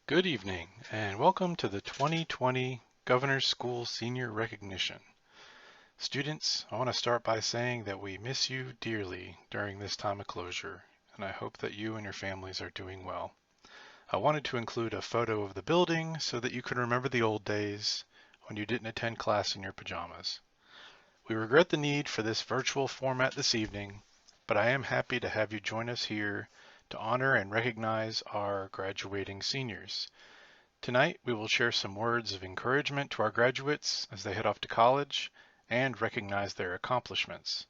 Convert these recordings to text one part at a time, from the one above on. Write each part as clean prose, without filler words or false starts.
Good evening, and welcome to the 2020 Governor's School Senior Recognition. Students, I want to start by saying that we miss you dearly during this time of closure, and I hope that you and your families are doing well. I wanted to include a photo of the building so that you can remember the old days when you didn't attend class in your pajamas. We regret the need for this virtual format this evening, but I am happy to have you join us here to honor and recognize our graduating seniors. Tonight, we will share some words of encouragement to our graduates as they head off to college and recognize their accomplishments.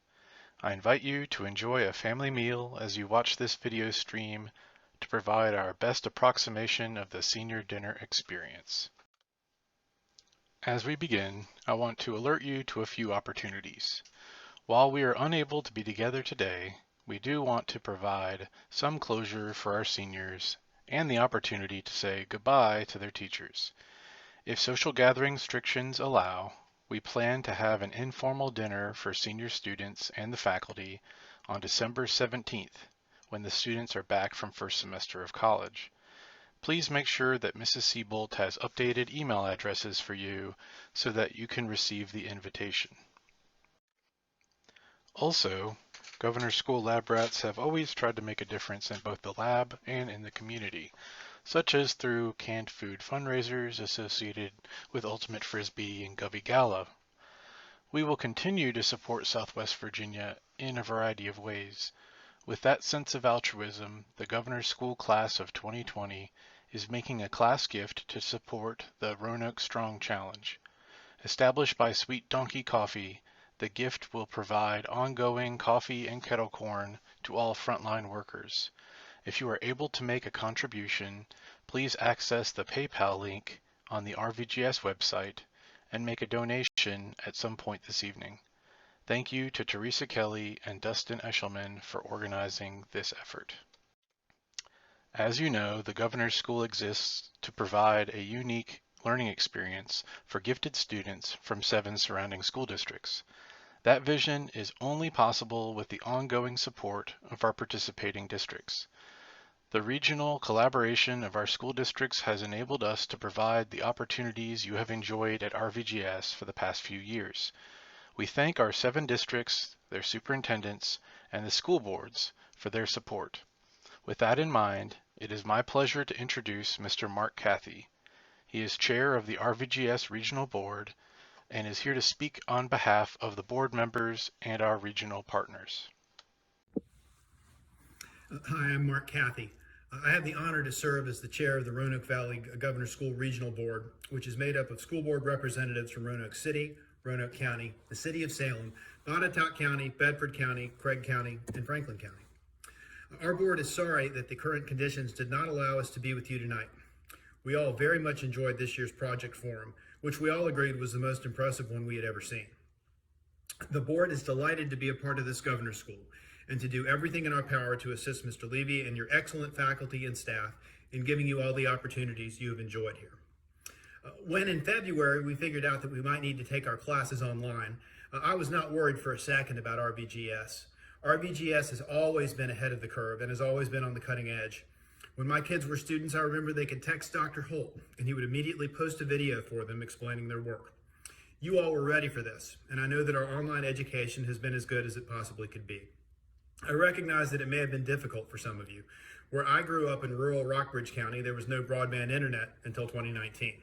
I invite you to enjoy a family meal as you watch this video stream to provide our best approximation of the senior dinner experience. As we begin, I want to alert you to a few opportunities. While we are unable to be together today, we do want to provide some closure for our seniors and the opportunity to say goodbye to their teachers. If social gathering restrictions allow, we plan to have an informal dinner for senior students and the faculty on December 17th, when the students are back from first semester of college. Please make sure that Mrs. Siebold has updated email addresses for you so that you can receive the invitation. Also, Governor School lab rats have always tried to make a difference in both the lab and in the community, such as through canned food fundraisers associated with Ultimate Frisbee and Govy Gala. We will continue to support Southwest Virginia in a variety of ways. With that sense of altruism, the Governor's School class of 2020 is making a class gift to support the Roanoke Strong Challenge. Established by Sweet Donkey Coffee, the gift will provide ongoing coffee and kettle corn to all frontline workers. If you are able to make a contribution, please access the PayPal link on the RVGS website and make a donation at some point this evening. Thank you to Teresa Kelly and Dustin Eshelman for organizing this effort. As you know, the Governor's School exists to provide a unique learning experience for gifted students from 7 surrounding school districts. That vision is only possible with the ongoing support of our participating districts. The regional collaboration of our school districts has enabled us to provide the opportunities you have enjoyed at RVGS for the past few years. We thank our 7 districts, their superintendents, and the school boards for their support. With that in mind, it is my pleasure to introduce Mr. Mark Cathy. He is chair of the RVGS Regional Board and is here to speak on behalf of the board members and our regional partners. Hi, I'm Mark Cathy. I have the honor to serve as the chair of the Roanoke Valley Governor's School Regional Board, which is made up of school board representatives from Roanoke City, Roanoke County, the City of Salem, Botetourt County, Bedford County, Craig County, and Franklin County. Our board is sorry that the current conditions did not allow us to be with you tonight. We all very much enjoyed this year's project forum, which we all agreed was the most impressive one we had ever seen. The board is delighted to be a part of this Governor's School and to do everything in our power to assist Mr. Levy and your excellent faculty and staff in giving you all the opportunities you have enjoyed here. When in February we figured out that we might need to take our classes online, I was not worried for a second about RVGS. RVGS has always been ahead of the curve and has always been on the cutting edge. When my kids were students, I remember they could text Dr. Holt and he would immediately post a video for them explaining their work. You all were ready for this, and I know that our online education has been as good as it possibly could be. I recognize that it may have been difficult for some of you. Where I grew up in rural Rockbridge County, there was no broadband internet until 2019.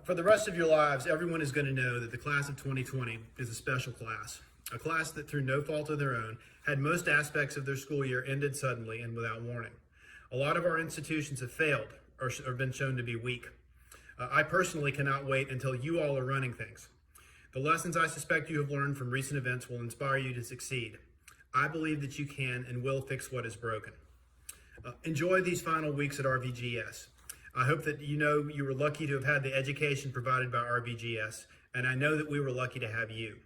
For the rest of your lives, everyone is going to know that the class of 2020 is a special class, a class that through no fault of their own had most aspects of their school year ended suddenly and without warning. A lot of our institutions have failed or been shown to be weak. I personally cannot wait until you all are running things. The lessons I suspect you have learned from recent events will inspire you to succeed. I believe that you can and will fix what is broken. Enjoy these final weeks at RVGS. I hope that you know you were lucky to have had the education provided by RVGS, and I know that we were lucky to have you.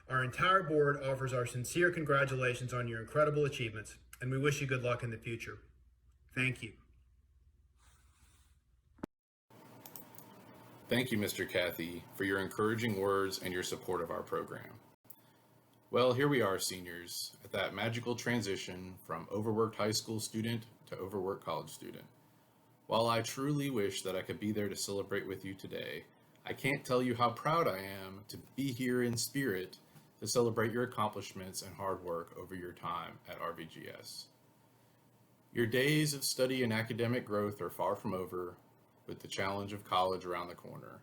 Our entire board offers our sincere congratulations on your incredible achievements, and we wish you good luck in the future. Thank you. Thank you, Mr. Cathy, for your encouraging words and your support of our program. Well, here we are, seniors, at that magical transition from overworked high school student to overworked college student. While I truly wish that I could be there to celebrate with you today, I can't tell you how proud I am to be here in spirit to celebrate your accomplishments and hard work over your time at RVGS. Your days of study and academic growth are far from over, with the challenge of college around the corner.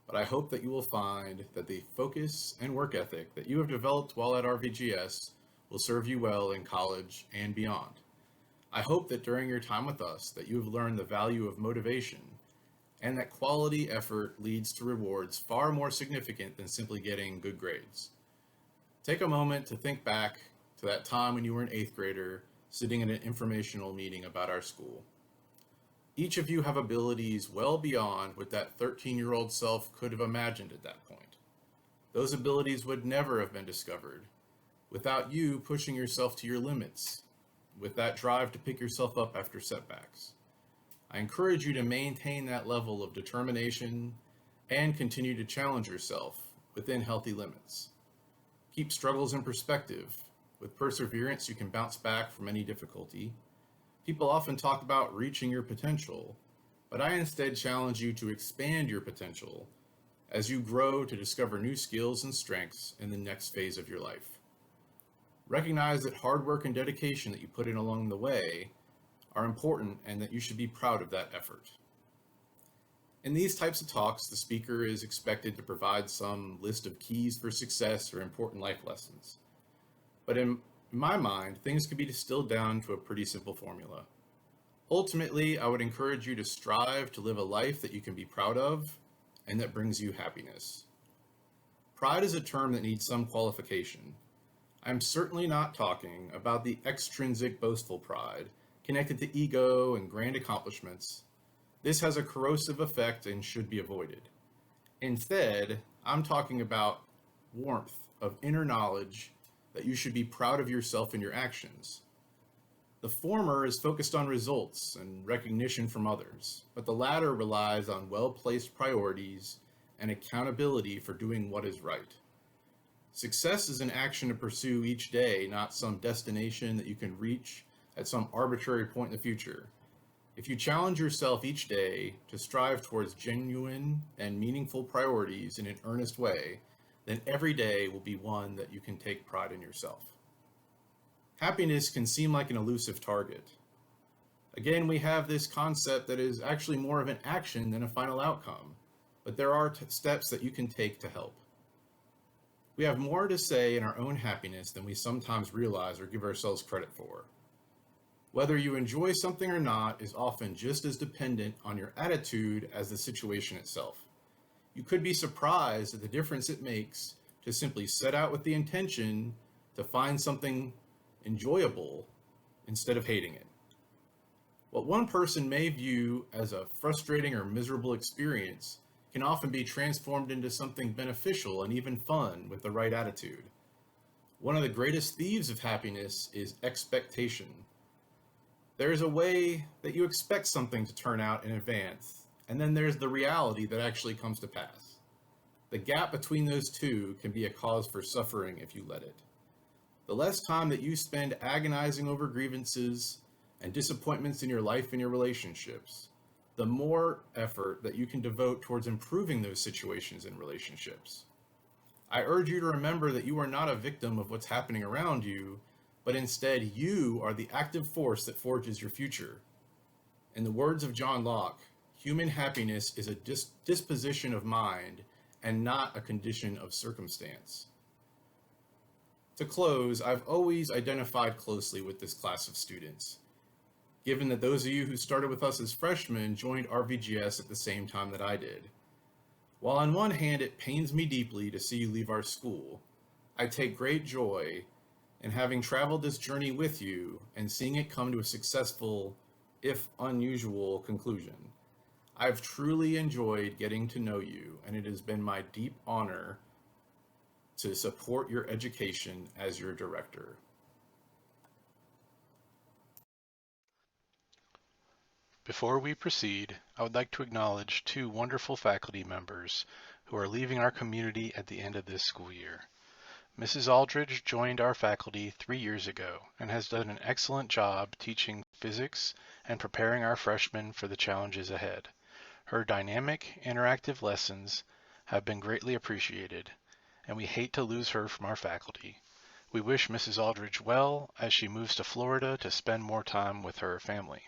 But I hope that you will find that the focus and work ethic that you have developed while at RVGS will serve you well in college and beyond. I hope that during your time with us that you have learned the value of motivation and that quality effort leads to rewards far more significant than simply getting good grades. Take a moment to think back to that time when you were an 8th grader sitting in an informational meeting about our school. Each of you have abilities well beyond what that 13-year-old self could have imagined at that point. Those abilities would never have been discovered without you pushing yourself to your limits, with that drive to pick yourself up after setbacks. I encourage you to maintain that level of determination and continue to challenge yourself within healthy limits. Keep struggles in perspective. With perseverance, you can bounce back from any difficulty. People often talk about reaching your potential, but I instead challenge you to expand your potential as you grow to discover new skills and strengths in the next phase of your life. Recognize that hard work and dedication that you put in along the way are important and that you should be proud of that effort. In these types of talks, the speaker is expected to provide some list of keys for success or important life lessons. But in my mind, things can be distilled down to a pretty simple formula. Ultimately, I would encourage you to strive to live a life that you can be proud of and that brings you happiness. Pride is a term that needs some qualification. I'm certainly not talking about the extrinsic boastful pride connected to ego and grand accomplishments. This has a corrosive effect and should be avoided. Instead, I'm talking about warmth of inner knowledge that you should be proud of yourself and your actions. The former is focused on results and recognition from others, but the latter relies on well-placed priorities and accountability for doing what is right. Success is an action to pursue each day, not some destination that you can reach at some arbitrary point in the future. If you challenge yourself each day to strive towards genuine and meaningful priorities in an earnest way, then every day will be one that you can take pride in yourself. Happiness can seem like an elusive target. Again, we have this concept that is actually more of an action than a final outcome, but there are steps that you can take to help. We have more to say in our own happiness than we sometimes realize or give ourselves credit for. Whether you enjoy something or not is often just as dependent on your attitude as the situation itself. You could be surprised at the difference it makes to simply set out with the intention to find something enjoyable instead of hating it. What one person may view as a frustrating or miserable experience can often be transformed into something beneficial and even fun with the right attitude. One of the greatest thieves of happiness is expectation. There is a way that you expect something to turn out in advance, and then there's the reality that actually comes to pass. The gap between those two can be a cause for suffering if you let it. The less time that you spend agonizing over grievances and disappointments in your life and your relationships, the more effort that you can devote towards improving those situations and relationships. I urge you to remember that you are not a victim of what's happening around you, but instead you are the active force that forges your future. In the words of John Locke, human happiness is a disposition of mind and not a condition of circumstance. To close, I've always identified closely with this class of students, given that those of you who started with us as freshmen joined RVGS at the same time that I did. While on one hand it pains me deeply to see you leave our school, I take great joy in having traveled this journey with you and seeing it come to a successful, if unusual, conclusion. I've truly enjoyed getting to know you, and it has been my deep honor to support your education as your director. Before we proceed, I would like to acknowledge two wonderful faculty members who are leaving our community at the end of this school year. Mrs. Aldridge joined our faculty 3 years ago and has done an excellent job teaching physics and preparing our freshmen for the challenges ahead. Her dynamic, interactive lessons have been greatly appreciated, and we hate to lose her from our faculty. We wish Mrs. Aldridge well as she moves to Florida to spend more time with her family.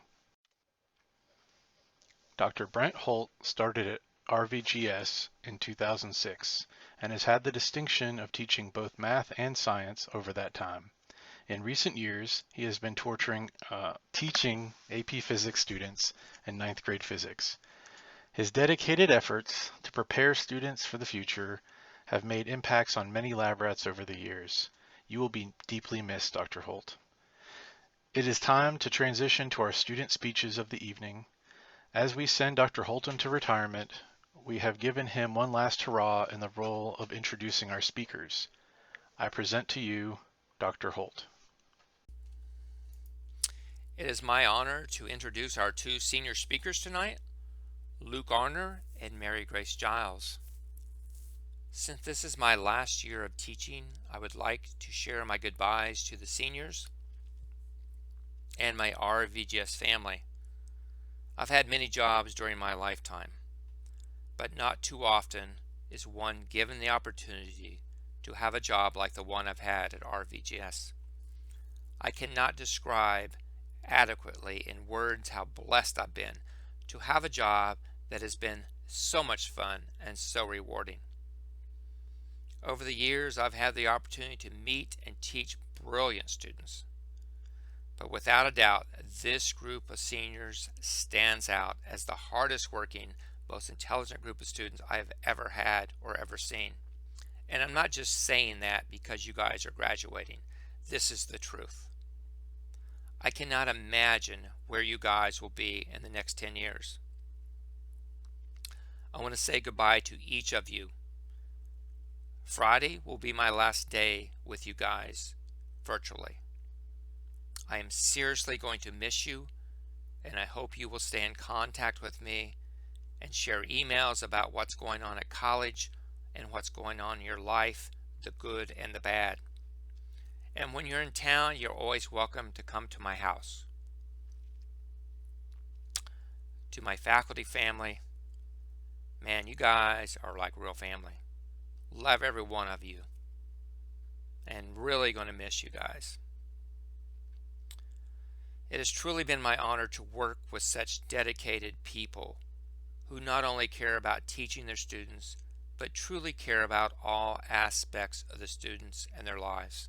Dr. Brent Holt started at RVGS in 2006 and has had the distinction of teaching both math and science over that time. In recent years, he has been teaching AP Physics students in ninth grade physics. His dedicated efforts to prepare students for the future have made impacts on many lab rats over the years. You will be deeply missed, Dr. Holt. It is time to transition to our student speeches of the evening. As we send Dr. Holt into retirement, we have given him one last hurrah in the role of introducing our speakers. I present to you Dr. Holt. It is my honor to introduce our two senior speakers tonight, Luke Arner and Mary Grace Giles. Since this is my last year of teaching, I would like to share my goodbyes to the seniors and my RVGS family. I've had many jobs during my lifetime, but not too often is one given the opportunity to have a job like the one I've had at RVGS. I cannot describe adequately in words how blessed I've been to have a job that has been so much fun and so rewarding. Over the years, I've had the opportunity to meet and teach brilliant students. But without a doubt, this group of seniors stands out as the hardest working, most intelligent group of students I have ever had or ever seen. And I'm not just saying that because you guys are graduating. This is the truth. I cannot imagine where you guys will be in the next 10 years. I want to say goodbye to each of you. Friday will be my last day with you guys virtually. I am seriously going to miss you, and I hope you will stay in contact with me and share emails about what's going on at college and what's going on in your life, the good and the bad. And when you're in town, you're always welcome to come to my house. To my faculty family, man, you guys are like real family. Love every one of you, and really going to miss you guys. It has truly been my honor to work with such dedicated people who not only care about teaching their students, but truly care about all aspects of the students and their lives.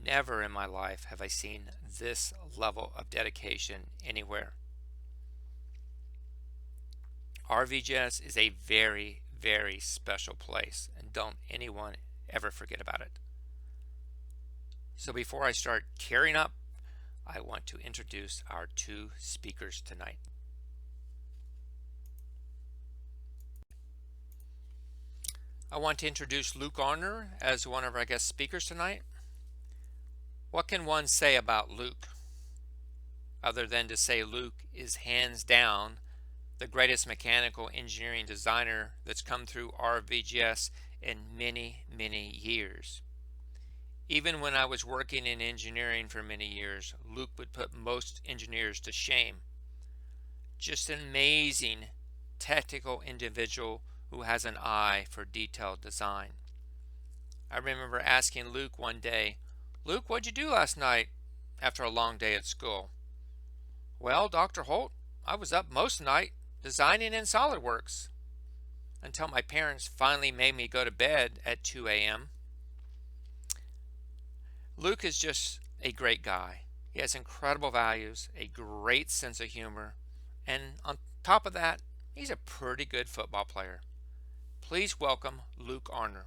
Never in my life have I seen this level of dedication anywhere. RVGS is a very, very special place, and don't anyone ever forget about it. So before I start tearing up, I want to introduce our two speakers tonight. I want to introduce Luke Arner as one of our guest speakers tonight. What can one say about Luke, other than to say Luke is hands down the greatest mechanical engineering designer that's come through RVGS in many, many years. Even when I was working in engineering for many years, Luke would put most engineers to shame. Just an amazing technical individual who has an eye for detailed design. I remember asking Luke one day, "Luke, what'd you do last night after a long day at school?" "Well, Dr. Holt, I was up most of the night designing in SolidWorks until my parents finally made me go to bed at 2 a.m. Luke is just a great guy. He has incredible values, a great sense of humor, and on top of that, he's a pretty good football player. Please welcome Luke Arner.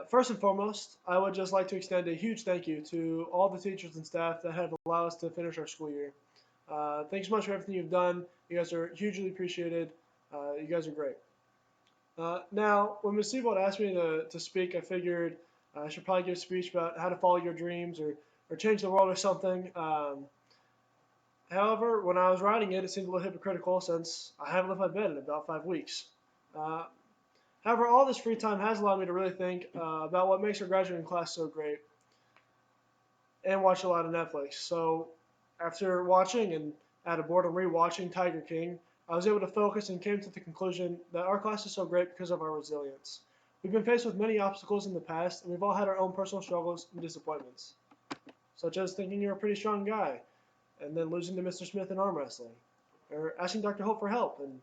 First and foremost, I would just like to extend a huge thank you to all the teachers and staff that have allowed us to finish our school year. Thanks so much for everything you've done. You guys are hugely appreciated. You guys are great. Now, when Ms. Siebold asked me to speak, I figured I should probably give a speech about how to follow your dreams or change the world or something. However, when I was writing it, it seemed a little hypocritical since I haven't left my bed in about 5 weeks. However, all this free time has allowed me to really think about what makes our graduating class so great. and watch a lot of Netflix. So after watching and out of boredom rewatching Tiger King, I was able to focus and came to the conclusion that our class is so great because of our resilience. We've been faced with many obstacles in the past, and we've all had our own personal struggles and disappointments, such as thinking you're a pretty strong guy and then losing to Mr. Smith in arm wrestling, or asking Dr. Hope for help and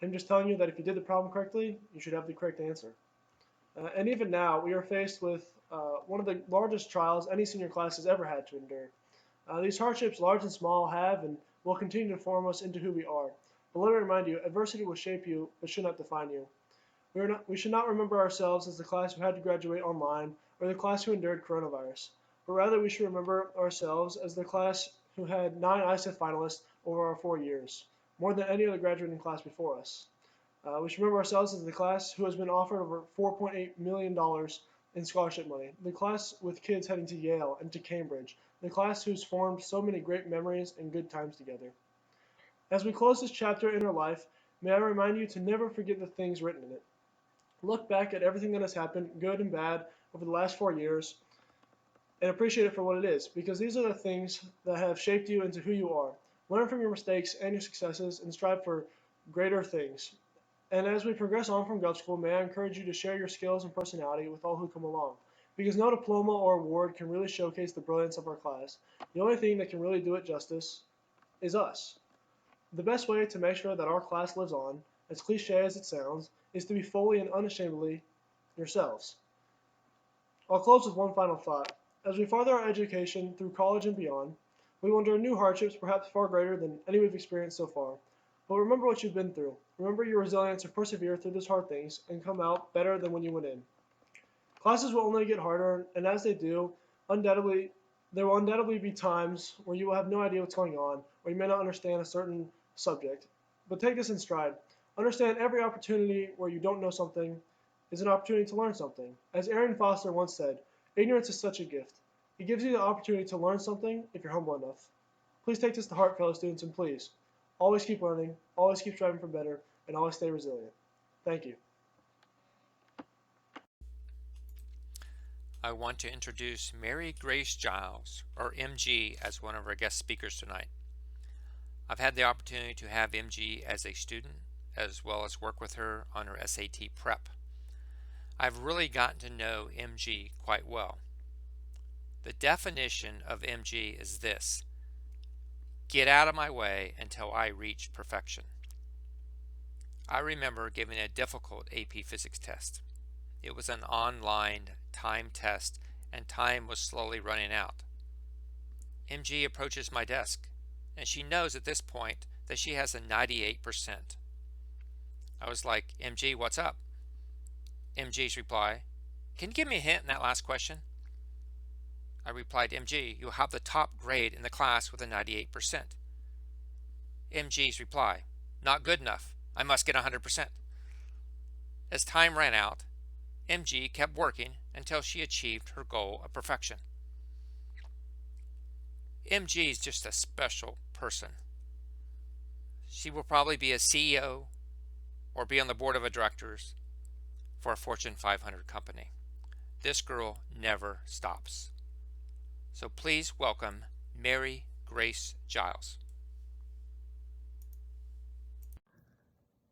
him just telling you that if you did the problem correctly, you should have the correct answer. And even now, we are faced with one of the largest trials any senior class has ever had to endure. These hardships, large and small, have and will continue to form us into who we are. But let me remind you, adversity will shape you, but should not define you. We should not remember ourselves as the class who had to graduate online or the class who endured coronavirus, but rather we should remember ourselves as the class who had 9 ISEF finalists over our 4 years, more than any other graduating class before us. We should remember ourselves as the class who has been offered over $4.8 million in scholarship money, the class with kids heading to Yale and to Cambridge, the class who's formed so many great memories and good times together. As we close this chapter in our life, may I remind you to never forget the things written in it. Look back at everything that has happened, good and bad, over the last 4 years, and appreciate it for what it is, because these are the things that have shaped you into who you are. Learn from your mistakes and your successes and strive for greater things. And as we progress on from Gov School, may I encourage you to share your skills and personality with all who come along, because no diploma or award can really showcase the brilliance of our class. The only thing that can really do it justice is us. The best way to make sure that our class lives on, as cliche as it sounds, is to be fully and unashamedly yourselves. I'll close with one final thought. As we further our education through college and beyond, we will endure new hardships perhaps far greater than any we've experienced so far. But remember what you've been through. Remember your resilience to persevere through those hard things and come out better than when you went in. Classes will only get harder, and as they do, there will undoubtedly be times where you will have no idea what's going on, or you may not understand a certain subject. But take this in stride. Understand every opportunity where you don't know something is an opportunity to learn something. As Aaron Foster once said, ignorance is such a gift. It gives you the opportunity to learn something if you're humble enough. Please take this to heart, fellow students, and please, always keep learning, always keep striving for better, and always stay resilient. Thank you. I want to introduce Mary Grace Giles, or MG, as one of our guest speakers tonight. I've had the opportunity to have MG as a student, as well as work with her on her SAT prep. I've really gotten to know MG quite well. The definition of MG is this: get out of my way until I reach perfection. I remember giving a difficult AP Physics test. It was an online time test and time was slowly running out. MG approaches my desk and she knows at this point that she has a 98%. I was like, MG, what's up? MG's reply, can you give me a hint in that last question? I replied, MG, you'll have the top grade in the class with a 98%. MG's reply, not good enough. I must get 100%. As time ran out, MG kept working until she achieved her goal of perfection. MG is just a special person. She will probably be a CEO or be on the board of directors for a Fortune 500 company. This girl never stops. So please welcome Mary Grace Giles.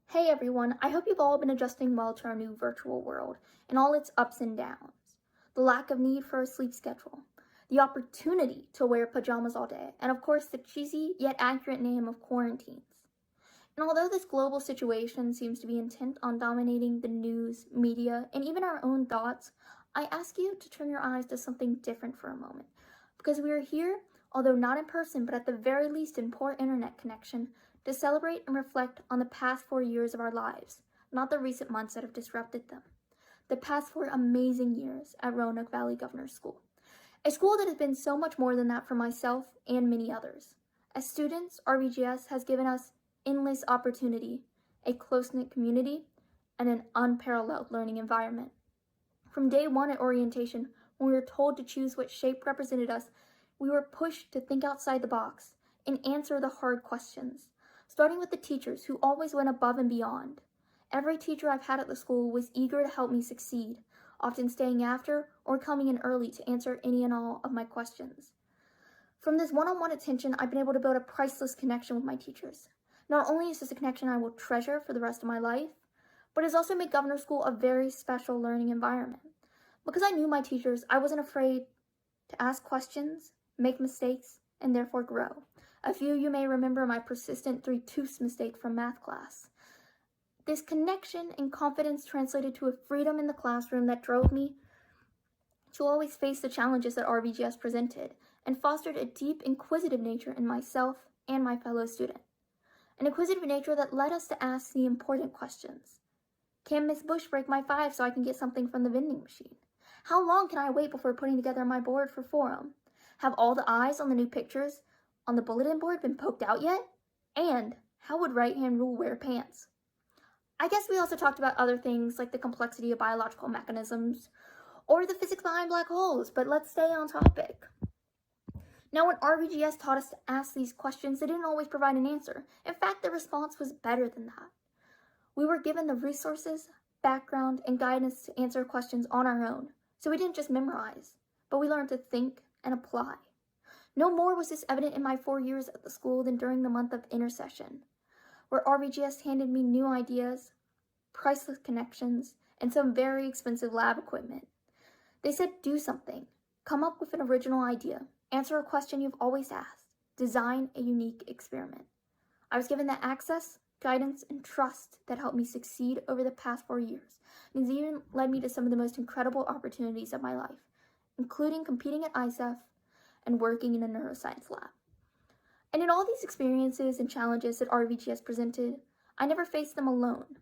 Hey everyone, I hope you've all been adjusting well to our new virtual world and all its ups and downs. The lack of need for a sleep schedule, the opportunity to wear pajamas all day, and of course the cheesy yet accurate name of quarantines. And although this global situation seems to be intent on dominating the news, media, and even our own thoughts, I ask you to turn your eyes to something different for a moment. Because we are here, although not in person, but at the very least in poor internet connection, to celebrate and reflect on the past 4 years of our lives, not the recent months that have disrupted them. The past 4 amazing years at Roanoke Valley Governor's School. A school that has been so much more than that for myself and many others. As students, RVGS has given us endless opportunity, a close-knit community, and an unparalleled learning environment. From day one at orientation, when we were told to choose what shape represented us, we were pushed to think outside the box and answer the hard questions, starting with the teachers who always went above and beyond. Every teacher I've had at the school was eager to help me succeed, often staying after or coming in early to answer any and all of my questions. From this one-on-one attention, I've been able to build a priceless connection with my teachers. Not only is this a connection I will treasure for the rest of my life, but it has also made Governor School a very special learning environment. Because I knew my teachers, I wasn't afraid to ask questions, make mistakes, and therefore grow. A few of you may remember my persistent 3-tooths mistake from math class. This connection and confidence translated to a freedom in the classroom that drove me to always face the challenges that RVGS presented and fostered a deep inquisitive nature in myself and my fellow student. An inquisitive nature that led us to ask the important questions. Can Miss Bush break my 5 so I can get something from the vending machine? How long can I wait before putting together my board for forum? Have all the eyes on the new pictures on the bulletin board been poked out yet? And how would right-hand rule wear pants? I guess we also talked about other things like the complexity of biological mechanisms or the physics behind black holes, but let's stay on topic. Now, when RVGS taught us to ask these questions, they didn't always provide an answer. In fact, the response was better than that. We were given the resources, background, and guidance to answer questions on our own. So we didn't just memorize, but we learned to think and apply. No more was this evident in my 4 years at the school than during the month of intercession, where RVGS handed me new ideas, priceless connections, and some very expensive lab equipment. They said, do something. Come up with an original idea. Answer a question you've always asked. Design a unique experiment. I was given that access, guidance, and trust that helped me succeed over the past 4 years. And it's even led me to some of the most incredible opportunities of my life, including competing at ISEF and working in a neuroscience lab. And in all these experiences and challenges that RVGS presented, I never faced them alone.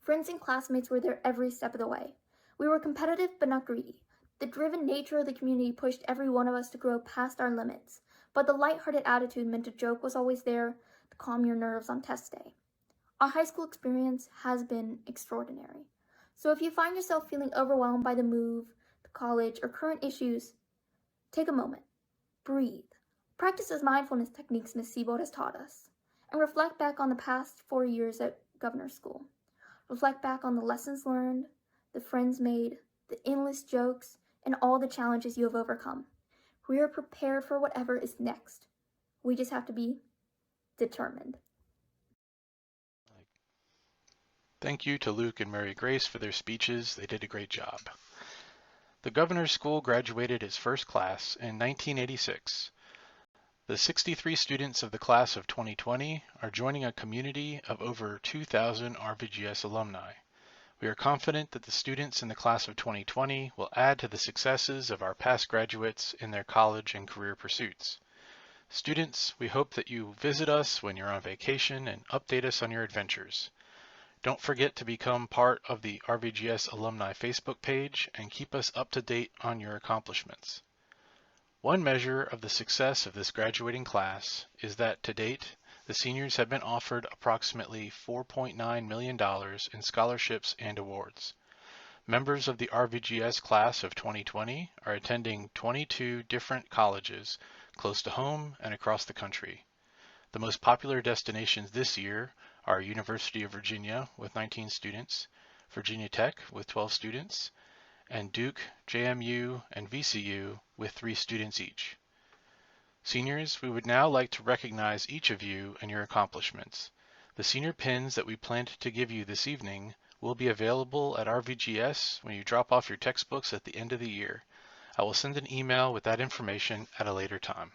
Friends and classmates were there every step of the way. We were competitive but not greedy. The driven nature of the community pushed every one of us to grow past our limits, but the lighthearted attitude meant a joke was always there to calm your nerves on test day. Our high school experience has been extraordinary. So if you find yourself feeling overwhelmed by the move, the college, or current issues, take a moment, breathe, practice those mindfulness techniques Ms. Siebold has taught us, and reflect back on the past 4 years at Governor School. Reflect back on the lessons learned, the friends made, the endless jokes, and all the challenges you have overcome. We are prepared for whatever is next. We just have to be determined. Thank you to Luke and Mary Grace for their speeches. They did a great job. The Governor's School graduated its first class in 1986. The 63 students of the class of 2020 are joining a community of over 2,000 RVGS alumni. We are confident that the students in the class of 2020 will add to the successes of our past graduates in their college and career pursuits. Students, we hope that you visit us when you're on vacation and update us on your adventures. Don't forget to become part of the RVGS Alumni Facebook page and keep us up to date on your accomplishments. One measure of the success of this graduating class is that to date, the seniors have been offered approximately $4.9 million in scholarships and awards. Members of the RVGS class of 2020 are attending 22 different colleges close to home and across the country. The most popular destinations this year are University of Virginia with 19 students, Virginia Tech with 12 students, and Duke, JMU, and VCU with 3 students each. Seniors, we would now like to recognize each of you and your accomplishments. The senior pins that we planned to give you this evening will be available at RVGS when you drop off your textbooks at the end of the year. I will send an email with that information at a later time.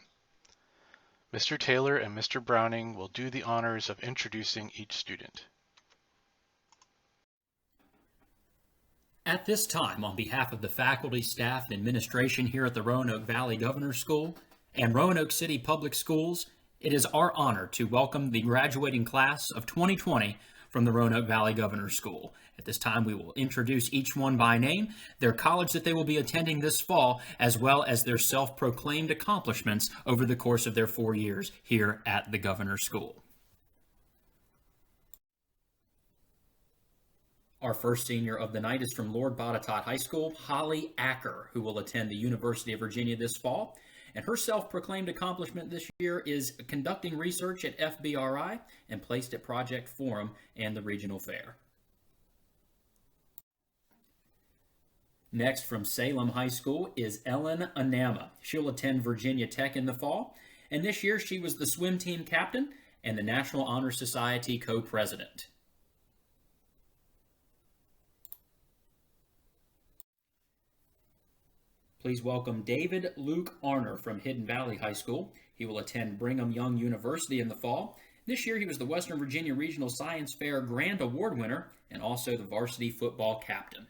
Mr. Taylor and Mr. Browning will do the honors of introducing each student. At this time, on behalf of the faculty, staff, and administration here at the Roanoke Valley Governor's School and Roanoke City Public Schools, it is our honor to welcome the graduating class of 2020 from the Roanoke Valley Governor's School. At this time, we will introduce each one by name, their college that they will be attending this fall, as well as their self-proclaimed accomplishments over the course of their 4 years here at the Governor's School. Our first senior of the night is from Lord Botetourt High School, Holly Acker, who will attend the University of Virginia this fall. And her self-proclaimed accomplishment this year is conducting research at FBRI and placed at Project Forum and the Regional Fair. Next from Salem High School is Ellen Anama. She'll attend Virginia Tech in the fall, and this year she was the swim team captain and the National Honor Society co-president. Please welcome David Luke Arner from Hidden Valley High School. He will attend Brigham Young University in the fall. This year he was the Western Virginia Regional Science Fair Grand Award winner and also the varsity football captain.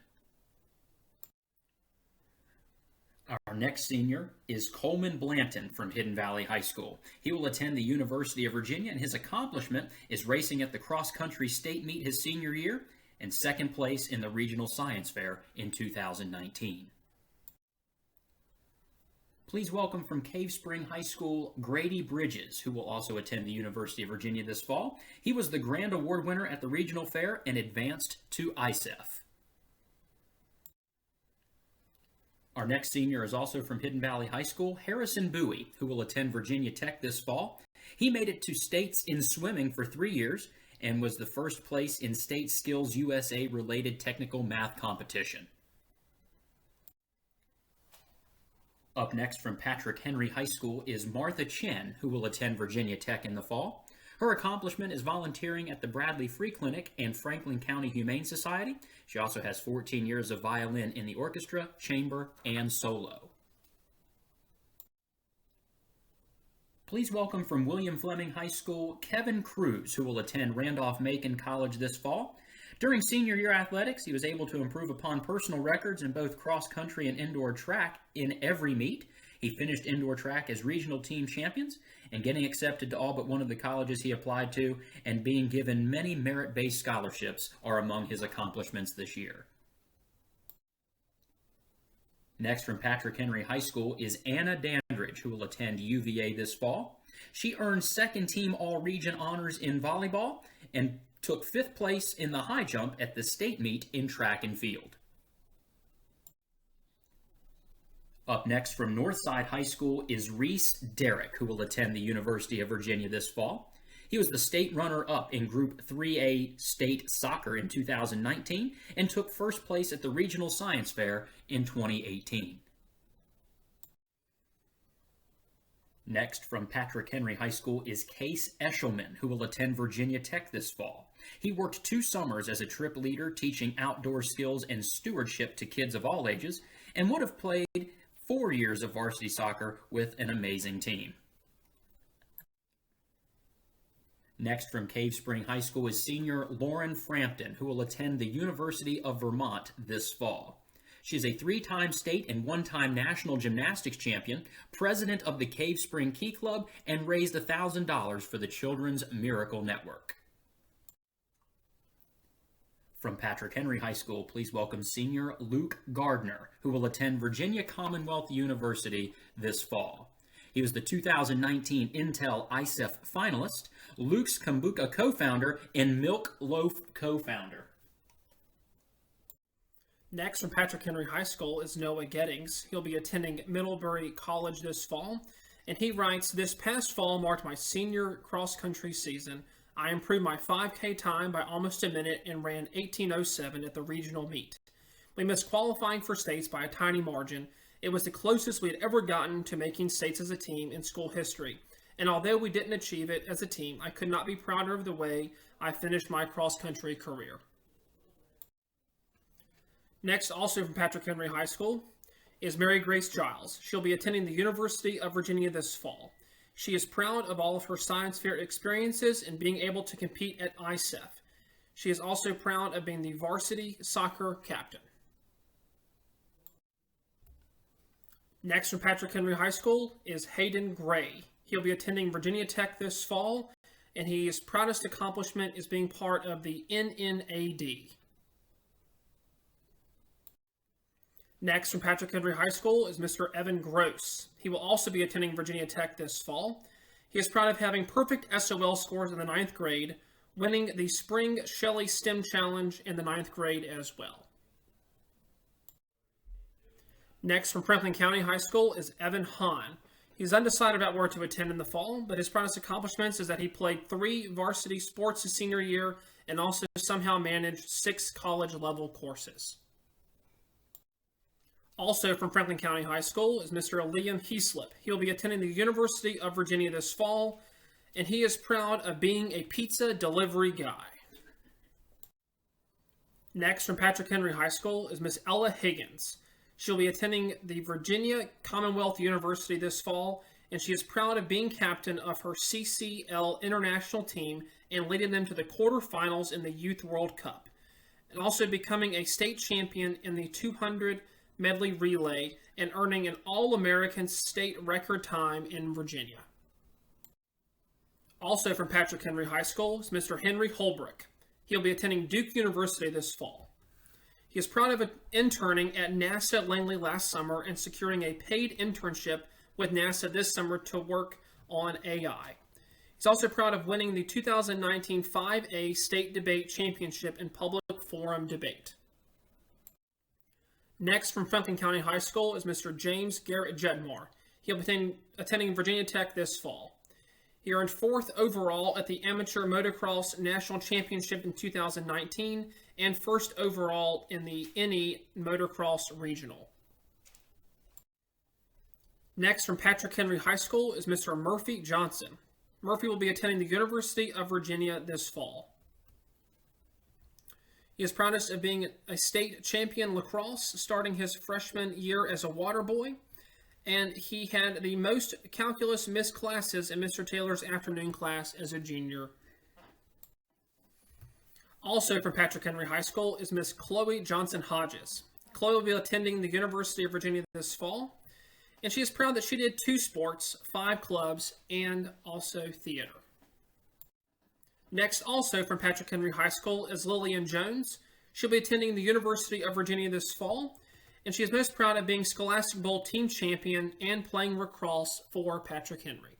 Our next senior is Coleman Blanton from Hidden Valley High School. He will attend the University of Virginia, and his accomplishment is racing at the cross-country state meet his senior year and second place in the Regional Science Fair in 2019. Please welcome from Cave Spring High School, Grady Bridges, who will also attend the University of Virginia this fall. He was the Grand Award winner at the Regional Fair and advanced to ISEF. Our next senior is also from Hidden Valley High School, Harrison Bowie, who will attend Virginia Tech this fall. He made it to states in swimming for 3 years and was the first place in State Skills USA related technical math competition. Up next from Patrick Henry High School is Martha Chen, who will attend Virginia Tech in the fall. Her accomplishment is volunteering at the Bradley Free Clinic and Franklin County Humane Society. She also has 14 years of violin in the orchestra, chamber, and solo. Please welcome from William Fleming High School, Kevin Cruz, who will attend Randolph-Macon College this fall. During senior year athletics, he was able to improve upon personal records in both cross-country and indoor track in every meet. He finished indoor track as regional team champions and getting accepted to all but one of the colleges he applied to and being given many merit-based scholarships are among his accomplishments this year. Next from Patrick Henry High School is Anna Dandridge, who will attend UVA this fall. She earned second team all-region honors in volleyball and took 5th place in the high jump at the state meet in track and field. Up next from Northside High School is Reese Derrick, who will attend the University of Virginia this fall. He was the state runner-up in Group 3A state soccer in 2019 and took first place at the Regional Science Fair in 2018. Next from Patrick Henry High School is Case Eshelman, who will attend Virginia Tech this fall. He worked 2 summers as a trip leader teaching outdoor skills and stewardship to kids of all ages and would have played 4 years of varsity soccer with an amazing team. Next from Cave Spring High School is senior Lauren Frampton, who will attend the University of Vermont this fall. She is a 3-time state and 1-time national gymnastics champion, president of the Cave Spring Key Club, and raised $1,000 for the Children's Miracle Network. From Patrick Henry High School, please welcome senior Luke Gardner, who will attend Virginia Commonwealth University this fall. He was the 2019 Intel ISEF finalist, Luke's Kombucha co-founder, and Milk Loaf co-founder. Next from Patrick Henry High School is Noah Gettings. He'll be attending Middlebury College this fall, and he writes, "This past fall marked my senior cross-country season. I improved my 5K time by almost a minute and ran 18:07 at the regional meet. We missed qualifying for states by a tiny margin. It was the closest we had ever gotten to making states as a team in school history. And although we didn't achieve it as a team, I could not be prouder of the way I finished my cross-country career." Next, also from Patrick Henry High School, is Mary Grace Giles. She'll be attending the University of Virginia this fall. She is proud of all of her science fair experiences and being able to compete at ISEF. She is also proud of being the varsity soccer captain. Next from Patrick Henry High School is Hayden Gray. He'll be attending Virginia Tech this fall, and his proudest accomplishment is being part of the NNAD. Next from Patrick Henry High School is Mr. Evan Gross. He will also be attending Virginia Tech this fall. He is proud of having perfect SOL scores in the 9th grade, winning the Spring Shelley STEM Challenge in the 9th grade as well. Next from Franklin County High School is Evan Hahn. He's undecided about where to attend in the fall, but his proudest accomplishments is that he played 3 varsity sports his senior year and also somehow managed 6 college-level courses. Also from Franklin County High School is Mr. Liam Heaslip. He'll be attending the University of Virginia this fall, and he is proud of being a pizza delivery guy. Next, from Patrick Henry High School is Miss Ella Higgins. She'll be attending the Virginia Commonwealth University this fall, and she is proud of being captain of her CCL international team and leading them to the quarterfinals in the Youth World Cup, and also becoming a state champion in the 200 medley relay and earning an All-American state record time in Virginia. Also from Patrick Henry High School is Mr. Henry Holbrook. He'll be attending Duke University this fall. He is proud of interning at NASA at Langley last summer and securing a paid internship with NASA this summer to work on AI. He's also proud of winning the 2019 5A State Debate Championship in Public Forum Debate. Next, from Franklin County High School is Mr. James Garrett Jetmore. He'll be attending Virginia Tech this fall. He earned 4th overall at the Amateur Motocross National Championship in 2019 and 1st overall in the NE Motocross Regional. Next, from Patrick Henry High School is Mr. Murphy Johnson. Murphy will be attending the University of Virginia this fall. He is proudest of being a state champion lacrosse, starting his freshman year as a water boy, and he had the most calculus missed classes in Mr. Taylor's afternoon class as a junior. Also from Patrick Henry High School is Miss Chloe Johnson Hodges. Chloe will be attending the University of Virginia this fall, and she is proud that she did 2 sports, 5 clubs, and also theater. Next, also from Patrick Henry High School is Lillian Jones. She'll be attending the University of Virginia this fall, and she is most proud of being Scholastic Bowl team champion and playing lacrosse for Patrick Henry.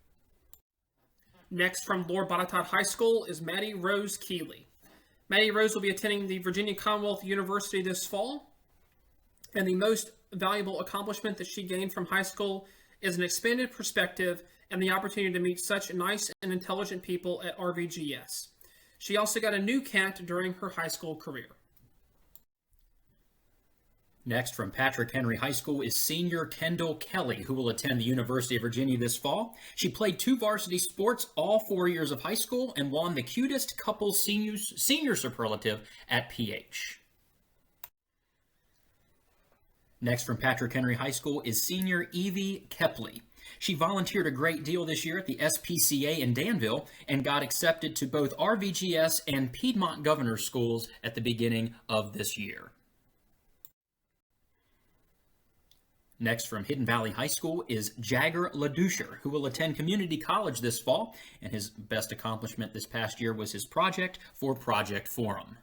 Next, from Lord Botetourt High School is Maddie Rose Keeley. Maddie Rose will be attending the Virginia Commonwealth University this fall, and the most valuable accomplishment that she gained from high school is an expanded perspective and the opportunity to meet such nice and intelligent people at RVGS. She also got a new cat during her high school career. Next, from Patrick Henry High School is senior Kendall Kelly, who will attend the University of Virginia this fall. She played 2 varsity sports all 4 years of high school and won the cutest couple senior superlative at PH. Next, from Patrick Henry High School is senior Evie Kepley. She volunteered a great deal this year at the SPCA in Danville and got accepted to both RVGS and Piedmont Governor's Schools at the beginning of this year. Next, from Hidden Valley High School is Jagger LaDoucher, who will attend community college this fall, and his best accomplishment this past year was his project for Project Forum.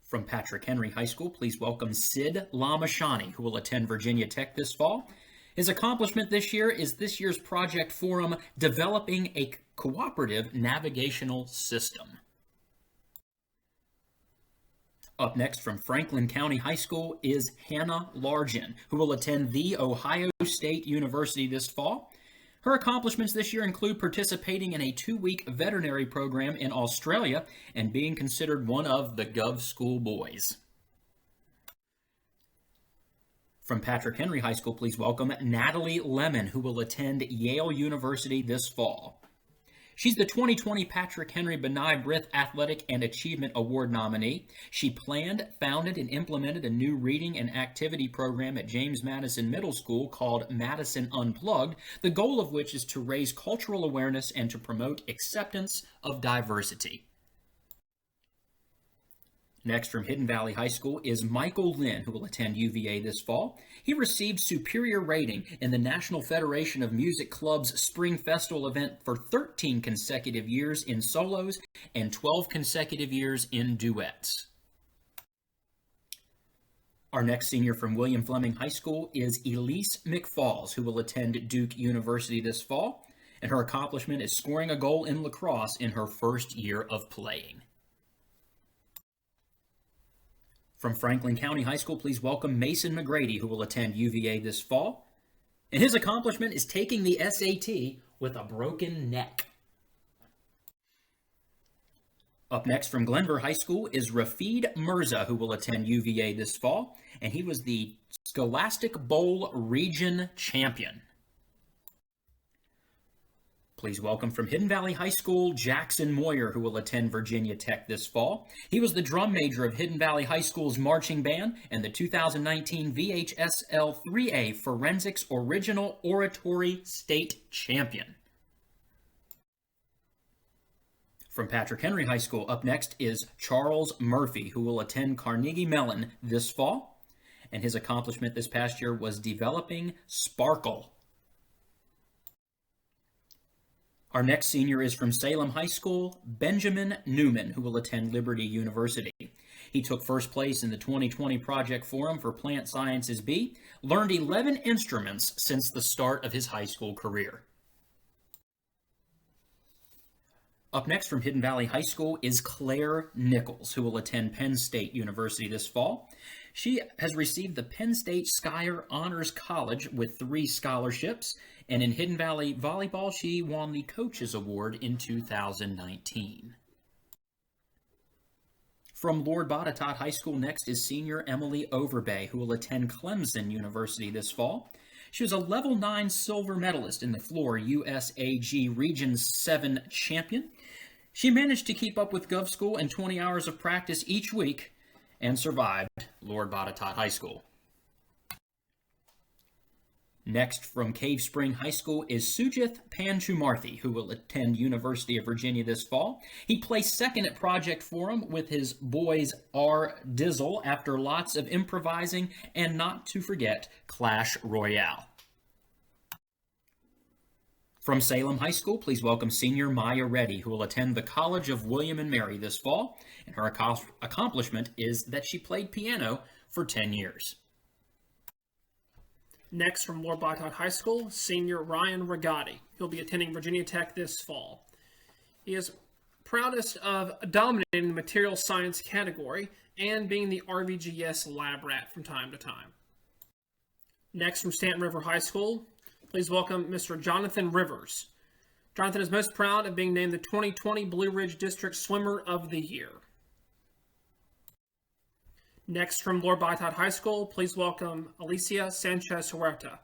From Patrick Henry High School, please welcome Sid Lamashani, who will attend Virginia Tech this fall. His accomplishment this year is this year's Project Forum, developing a cooperative navigational system. Up next from Franklin County High School is Hannah Largin, who will attend The Ohio State University this fall. Her accomplishments this year include participating in a 2-week veterinary program in Australia and being considered one of the Gov School Boys. From Patrick Henry High School, please welcome Natalie Lemon, who will attend Yale University this fall. She's the 2020 Patrick Henry Benai Brith Athletic and Achievement Award nominee. She planned, founded, and implemented a new reading and activity program at James Madison Middle School called Madison Unplugged, the goal of which is to raise cultural awareness and to promote acceptance of diversity. Next, from Hidden Valley High School is Michael Lynn, who will attend UVA this fall. He received superior rating in the National Federation of Music Club's Spring Festival event for 13 consecutive years in solos and 12 consecutive years in duets. Our next senior from William Fleming High School is Elise McFalls, who will attend Duke University this fall, and her accomplishment is scoring a goal in lacrosse in her first year of playing. From Franklin County High School, please welcome Mason McGrady, who will attend UVA this fall. And his accomplishment is taking the SAT with a broken neck. Up next from Glenver High School is Rafid Mirza, who will attend UVA this fall, and he was the Scholastic Bowl Region Champion. Please welcome from Hidden Valley High School, Jackson Moyer, who will attend Virginia Tech this fall. He was the drum major of Hidden Valley High School's marching band and the 2019 VHSL 3A Forensics Original Oratory State Champion. From Patrick Henry High School, up next is Charles Murphy, who will attend Carnegie Mellon this fall. And his accomplishment this past year was developing Sparkle. Our next senior is from Salem High School, Benjamin Newman, who will attend Liberty University. He took first place in the 2020 Project Forum for Plant Sciences B, learned 11 instruments since the start of his high school career. Up next from Hidden Valley High School is Claire Nichols, who will attend Penn State University this fall. She has received the Penn State Schuyler Honors College with 3 scholarships, and in Hidden Valley Volleyball, she won the Coaches Award in 2019. From Lord Botetourt High School next is senior Emily Overbay, who will attend Clemson University this fall. She was a Level 9 silver medalist in the floor USAG Region 7 champion. She managed to keep up with GovSchool and 20 hours of practice each week and survived Lord Botetourt High School. Next from Cave Spring High School is Sujith Panchumarthi, who will attend University of Virginia this fall. He placed second at Project Forum with his boys R. Dizzle after lots of improvising and, not to forget, Clash Royale. From Salem High School, please welcome senior Maya Reddy, who will attend the College of William and Mary this fall. And her accomplishment is that she played piano for 10 years. Next from Lord Botetourt High School, senior Ryan Rigatti. He'll be attending Virginia Tech this fall. He is proudest of dominating the material science category and being the RVGS lab rat from time to time. Next from Stanton River High School, please welcome Mr. Jonathan Rivers. Jonathan is most proud of being named the 2020 Blue Ridge District Swimmer of the Year. Next from Lord Botetourt High School, please welcome Alicia Sanchez Huerta.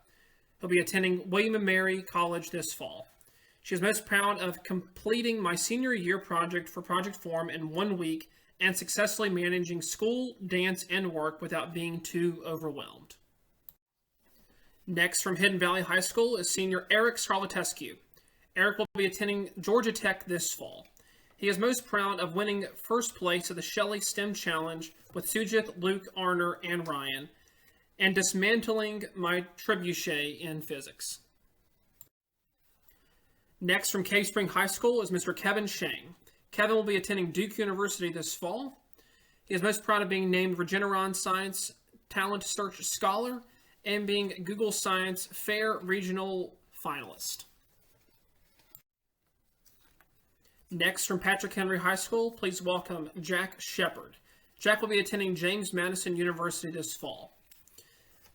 He'll be attending William & Mary College this fall. She is most proud of completing my senior year project for Project Forum in 1 week and successfully managing school, dance, and work without being too overwhelmed. Next from Hidden Valley High School is senior Eric Scarlatescu. Eric will be attending Georgia Tech this fall. He is most proud of winning first place at the Shelley STEM Challenge with Sujith, Luke, Arner, and Ryan, and dismantling my trebuchet in physics. Next from Cave Spring High School is Mr. Kevin Shang. Kevin will be attending Duke University this fall. He is most proud of being named Regeneron Science Talent Search Scholar and being Google Science Fair Regional Finalist. Next, from Patrick Henry High School, please welcome Jack Shepard. Jack will be attending James Madison University this fall.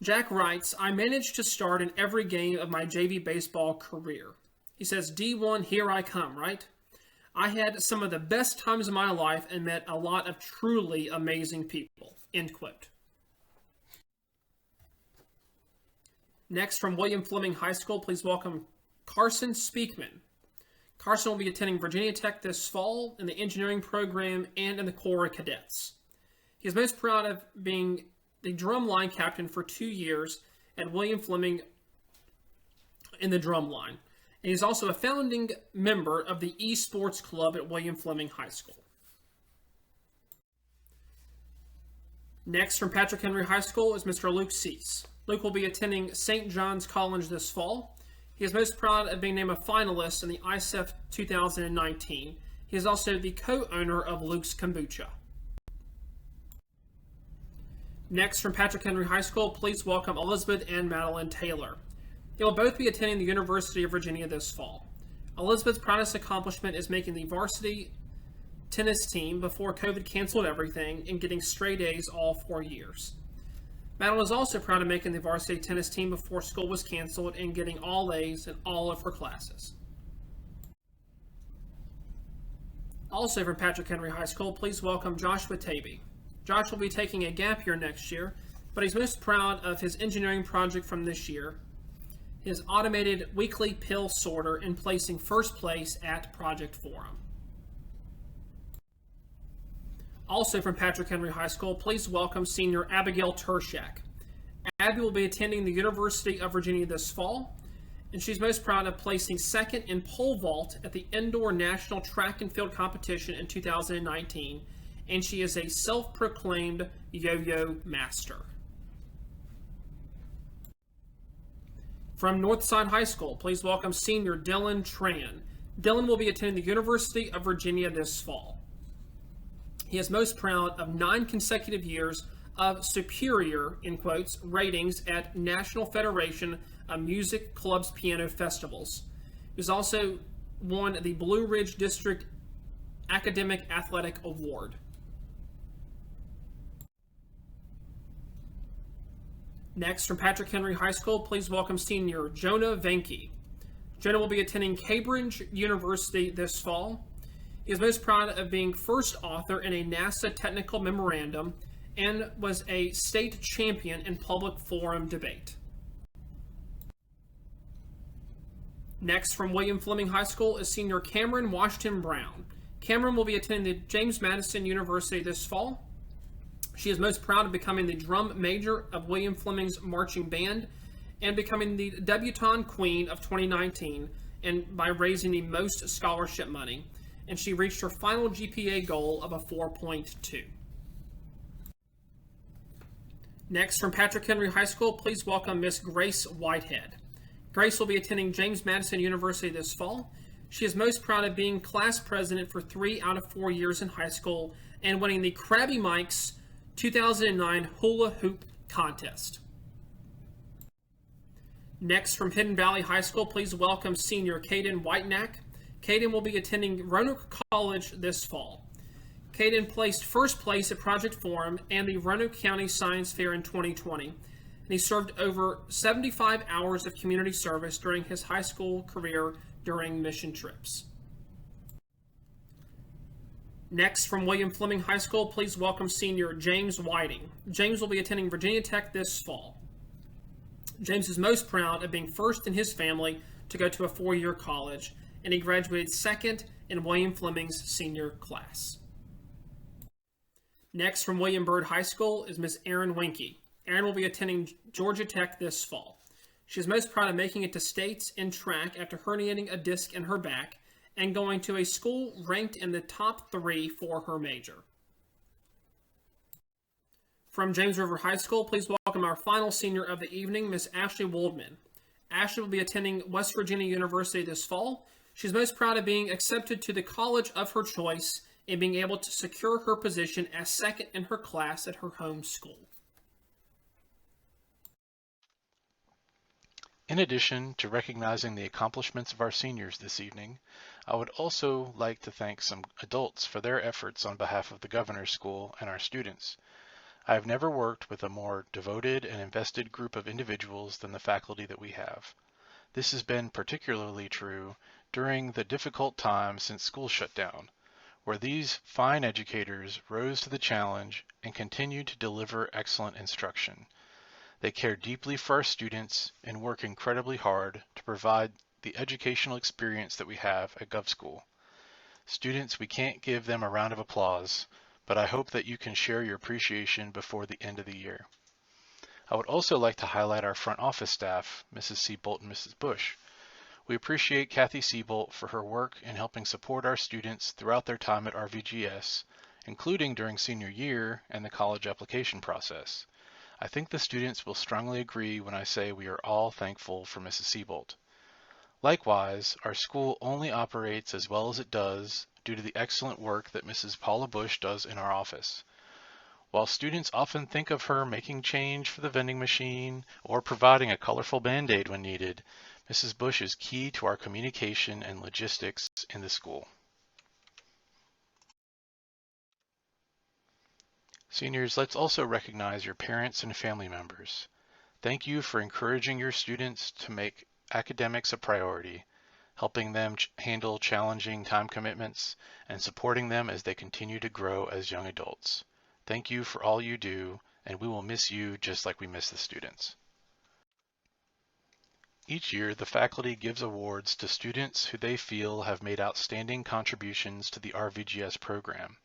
Jack writes, I managed to start in every game of my JV baseball career. He says, D1, here I come, right? I had some of the best times of my life and met a lot of truly amazing people. End quote. Next, from William Fleming High School, please welcome Carson Speakman. Carson will be attending Virginia Tech this fall in the engineering program and in the Corps of Cadets. He is most proud of being the drum line captain for 2 years at William Fleming in the drum line. And he's also a founding member of the eSports Club at William Fleming High School. Next, from Patrick Henry High School is Mr. Luke Cease. Luke will be attending St. John's College this fall. He is most proud of being named a finalist in the ICEF 2019. He is also the co-owner of Luke's Kombucha. Next, from Patrick Henry High School, please welcome Elizabeth and Madeline Taylor. They will both be attending the University of Virginia this fall. Elizabeth's proudest accomplishment is making the varsity tennis team before COVID canceled everything and getting straight A's all 4 years. Madeline is also proud of making the varsity tennis team before school was canceled and getting all A's in all of her classes. Also from Patrick Henry High School, please welcome Joshua Taby. Josh will be taking a gap year next year, but he's most proud of his engineering project from this year, his automated weekly pill sorter, and placing first place at Project Forum. Also from Patrick Henry High School, please welcome senior Abigail Tershak. Abby will be attending the University of Virginia this fall, and she's most proud of placing second in pole vault at the Indoor National Track and Field Competition in 2019, and she is a self-proclaimed yo-yo master. From Northside High School, please welcome senior Dylan Tran. Dylan will be attending the University of Virginia this fall. He is most proud of 9 consecutive years of superior, in quotes, ratings at National Federation of Music Clubs Piano Festivals. He has also won the Blue Ridge District Academic Athletic Award. Next, from Patrick Henry High School, please welcome senior Jonah Venke. Jonah will be attending Cambridge University this fall. He is most proud of being first author in a NASA technical memorandum and was a state champion in public forum debate. Next, from William Fleming High School, is senior Cameron Washington Brown. Cameron will be attending the James Madison University this fall. She is most proud of becoming the drum major of William Fleming's marching band and becoming the debutante queen of 2019 and by raising the most scholarship money. And she reached her final GPA goal of a 4.2. Next, from Patrick Henry High School, please welcome Miss Grace Whitehead. Grace will be attending James Madison University this fall. She is most proud of being class president for 3 out of 4 years in high school and winning the Krabby Mike's 2009 Hula Hoop Contest. Next, from Hidden Valley High School, please welcome senior Caden Whitenack. Caden will be attending Roanoke College this fall. Caden placed first place at Project Forum and the Roanoke County Science Fair in 2020, and he served over 75 hours of community service during his high school career during mission trips. Next, from William Fleming High School, please welcome senior James Whiting. James will be attending Virginia Tech this fall. James is most proud of being first in his family to go to a 4-year college, and he graduated second in William Fleming's senior class. Next, from William Byrd High School, is Miss Erin Winke. Erin will be attending Georgia Tech this fall. She is most proud of making it to states in track after herniating a disc in her back and going to a school ranked in the top 3 for her major. From James River High School, please welcome our final senior of the evening, Miss Ashley Waldman. Ashley will be attending West Virginia University this fall. She's most proud of being accepted to the college of her choice and being able to secure her position as second in her class at her home school. In addition to recognizing the accomplishments of our seniors this evening, I would also like to thank some adults for their efforts on behalf of the Governor's School and our students. I have never worked with a more devoted and invested group of individuals than the faculty that we have. This has been particularly true during the difficult time since school shut down, where these fine educators rose to the challenge and continued to deliver excellent instruction. They care deeply for our students and work incredibly hard to provide the educational experience that we have at GovSchool. Students, we can't give them a round of applause, but I hope that you can share your appreciation before the end of the year. I would also like to highlight our front office staff, Mrs. Seabolt and Mrs. Bush. We appreciate Kathy Seabolt for her work in helping support our students throughout their time at RVGS, including during senior year and the college application process. I think the students will strongly agree when I say we are all thankful for Mrs. Seabolt. Likewise, our school only operates as well as it does due to the excellent work that Mrs. Paula Bush does in our office. While students often think of her making change for the vending machine or providing a colorful Band-Aid when needed, Mrs. Bush is key to our communication and logistics in the school. Seniors, let's also recognize your parents and family members. Thank you for encouraging your students to make academics a priority, helping them handle challenging time commitments, and supporting them as they continue to grow as young adults. Thank you for all you do, and we will miss you just like we miss the students. Each year, the faculty gives awards to students who they feel have made outstanding contributions to the RVGS program.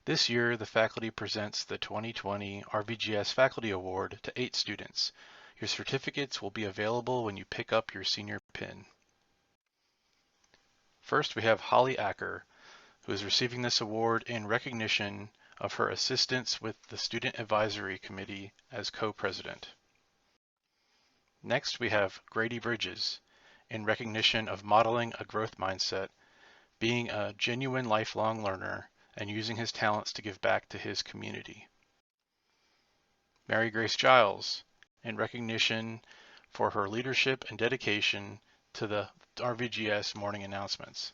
This year, the faculty presents the 2020 RVGS Faculty Award to 8 students. Your certificates will be available when you pick up your senior pin. First, we have Holly Acker, who is receiving this award in recognition of her assistance with the Student Advisory Committee as co-president. Next, we have Grady Bridges, in recognition of modeling a growth mindset, being a genuine lifelong learner, and using his talents to give back to his community. Mary Grace Giles, in recognition for her leadership and dedication to the RVGS morning announcements.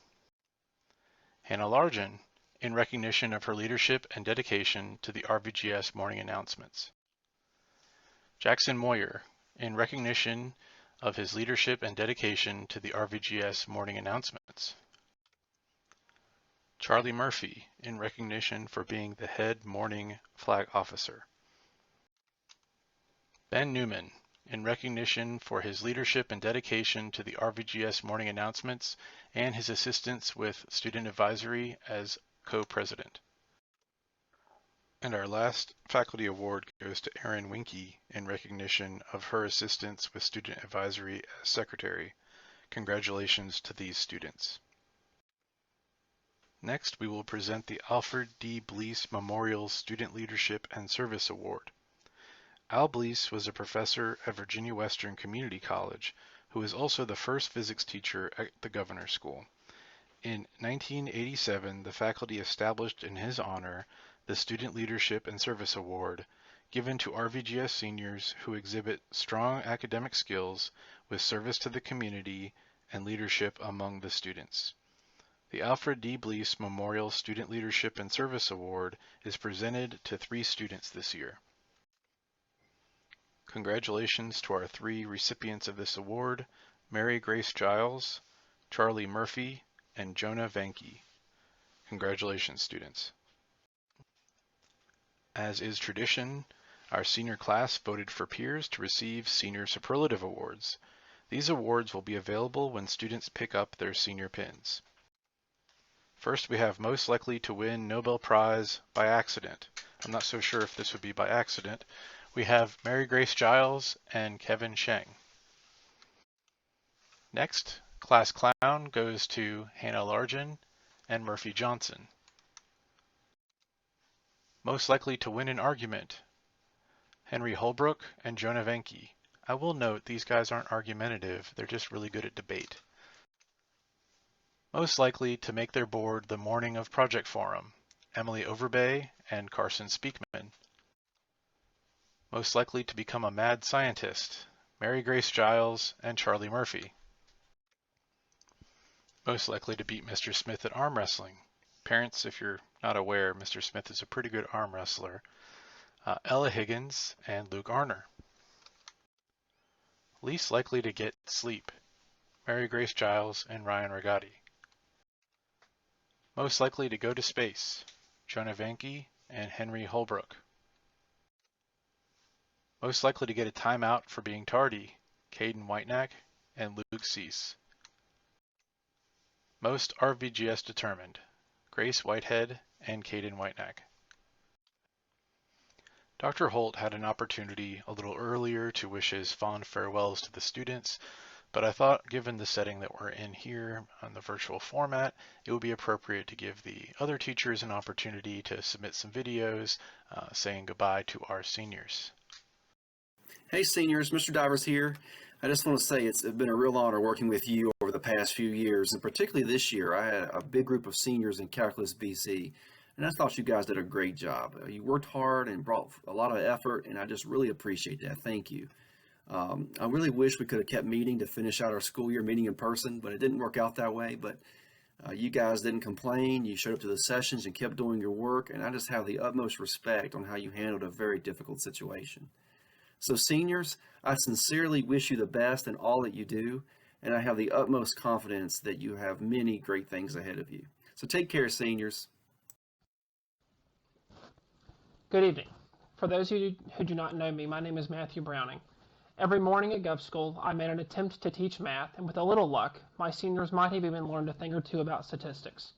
Hannah Largen, in recognition of her leadership and dedication to the RVGS morning announcements. Jackson Moyer, in recognition of his leadership and dedication to the RVGS morning announcements. Charlie Murphy, in recognition for being the head morning flag officer. Ben Newman, in recognition for his leadership and dedication to the RVGS morning announcements and his assistance with student advisory as co-president. And our last faculty award goes to Erin Winke in recognition of her assistance with student advisory as secretary. Congratulations to these students. Next, we will present the Alfred D. Blease Memorial Student Leadership and Service Award. Al Blease was a professor at Virginia Western Community College who was also the first physics teacher at the Governor's School. In 1987, the faculty established in his honor the Student Leadership and Service Award, given to RVGS seniors who exhibit strong academic skills with service to the community and leadership among the students. The Alfred D. Blease Memorial Student Leadership and Service Award is presented to 3 students this year. Congratulations to our 3 recipients of this award, Mary Grace Giles, Charlie Murphy, and Jonah Vanke. Congratulations, students. As is tradition, our senior class voted for peers to receive Senior Superlative Awards. These awards will be available when students pick up their senior pins. First, we have most likely to win Nobel Prize by accident. I'm not so sure if this would be by accident. We have Mary Grace Giles and Kevin Sheng. Next, Class Clown goes to Hannah Largen and Murphy Johnson. Most likely to win an argument, Henry Holbrook and Jonah Vanke. I will note these guys aren't argumentative, they're just really good at debate. Most likely to make their board the morning of Project Forum, Emily Overbay and Carson Speakman. Most likely to become a mad scientist, Mary Grace Giles and Charlie Murphy. Most likely to beat Mr. Smith at arm wrestling. Parents, if you're not aware, Mr. Smith is a pretty good arm wrestler. Ella Higgins and Luke Arner. Least likely to get sleep, Mary Grace Giles and Ryan Regati. Most likely to go to space, Jonah Vanke and Henry Holbrook. Most likely to get a timeout for being tardy, Caden Whitenack and Luke Cease. Most RVGS determined, Grace Whitehead and Caden Whitenack. Dr. Holt had an opportunity a little earlier to wish his fond farewells to the students, but I thought given the setting that we're in here on the virtual format, it would be appropriate to give the other teachers an opportunity to submit some videos saying goodbye to our seniors. Hey seniors, Mr. Divers here. I just want to say it's been a real honor working with you over the past few years, and particularly this year. I had a big group of seniors in Calculus BC, and I thought you guys did a great job. You worked hard and brought a lot of effort, and I just really appreciate that. Thank you. I really wish we could have kept meeting to finish out our school year meeting in person, but it didn't work out that way. But you guys didn't complain. You showed up to the sessions and kept doing your work, and I just have the utmost respect on how you handled a very difficult situation. So seniors, I sincerely wish you the best in all that you do. and I have the utmost confidence that you have many great things ahead of you. So take care, seniors. Good evening. For those of you who do not know me, my name is Matthew Browning. Every morning at Gov School, I made an attempt to teach math, and with a little luck, my seniors might have even learned a thing or two about statistics.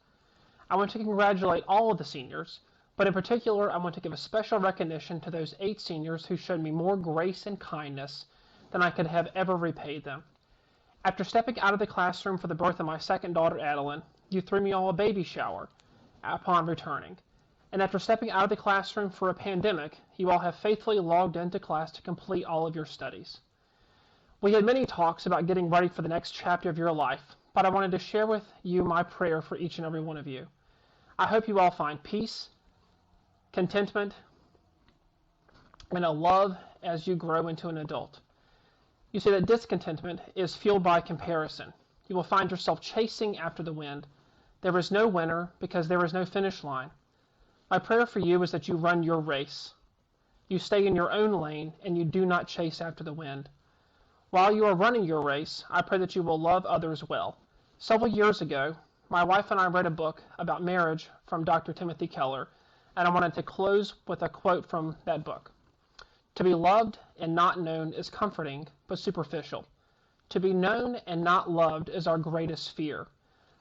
I want to congratulate all of the seniors, but in particular, I want to give a special recognition to those 8 seniors who showed me more grace and kindness than I could have ever repaid them. After stepping out of the classroom for the birth of my second daughter, Adeline, you threw me all a baby shower upon returning. And after stepping out of the classroom for a pandemic, you all have faithfully logged into class to complete all of your studies. We had many talks about getting ready for the next chapter of your life, but I wanted to share with you my prayer for each and every one of you. I hope you all find peace, contentment, and a love as you grow into an adult. You see that discontentment is fueled by comparison. You will find yourself chasing after the wind. There is no winner because there is no finish line. My prayer for you is that you run your race. You stay in your own lane and you do not chase after the wind. While you are running your race, I pray that you will love others well. Several years ago, my wife and I read a book about marriage from Dr. Timothy Keller, and I wanted to close with a quote from that book. To be loved and not known is comforting, but superficial. To be known and not loved is our greatest fear.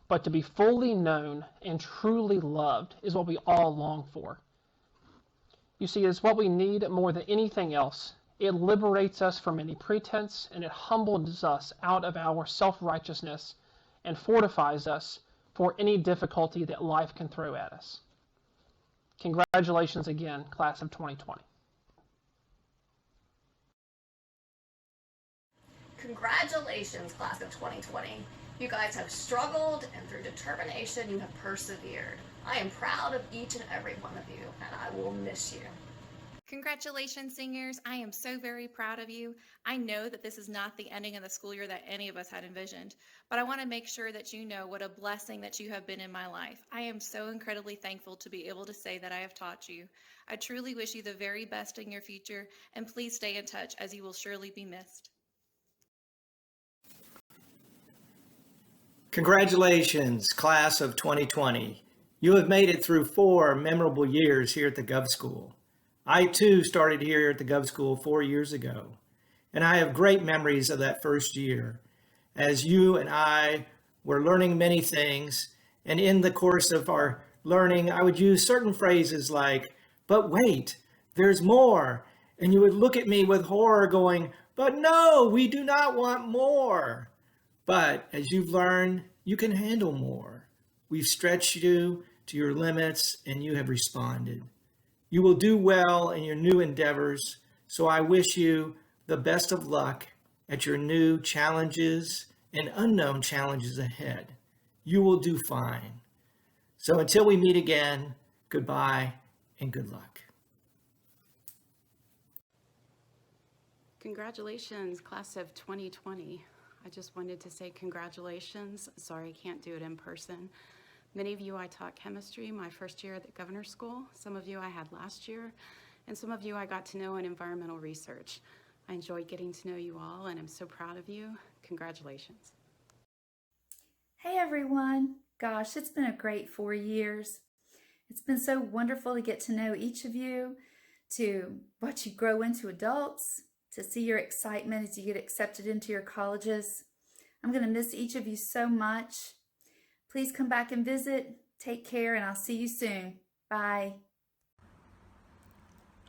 But to be fully known and truly loved is what we all long for. You see, it's what we need more than anything else. It liberates us from any pretense, and it humbles us out of our self-righteousness and fortifies us for any difficulty that life can throw at us. Congratulations again, class of 2020. Congratulations, class of 2020. You guys have struggled, and through determination, you have persevered. I am proud of each and every one of you, and I will miss you. Congratulations, seniors. I am so very proud of you. I know that this is not the ending of the school year that any of us had envisioned, but I want to make sure that you know what a blessing that you have been in my life. I am so incredibly thankful to be able to say that I have taught you. I truly wish you the very best in your future, and please stay in touch as you will surely be missed. Congratulations, class of 2020. You have made it through 4 memorable years here at the Gov School. I too started here at the Gov School 4 years ago, and I have great memories of that first year as you and I were learning many things, and in the course of our learning, I would use certain phrases like, "But wait, there's more," and you would look at me with horror going, "But no, we do not want more." But as you've learned, you can handle more. We've stretched you to your limits and you have responded. You will do well in your new endeavors, so I wish you the best of luck at your new challenges and unknown challenges ahead. You will do fine. So until we meet again, goodbye and good luck. Congratulations, class of 2020. I just wanted to say congratulations. Sorry I can't do it in person. Many of you I taught chemistry my first year at the Governor's School. Some of you I had last year, and some of you I got to know in environmental research. I enjoyed getting to know you all, and I'm so proud of you. Congratulations. Hey everyone. Gosh, it's been a great 4 years. It's been so wonderful to get to know each of you, to watch you grow into adults, to see your excitement as you get accepted into your colleges. I'm going to miss each of you so much. Please come back and visit. Take care, and I'll see you soon. Bye.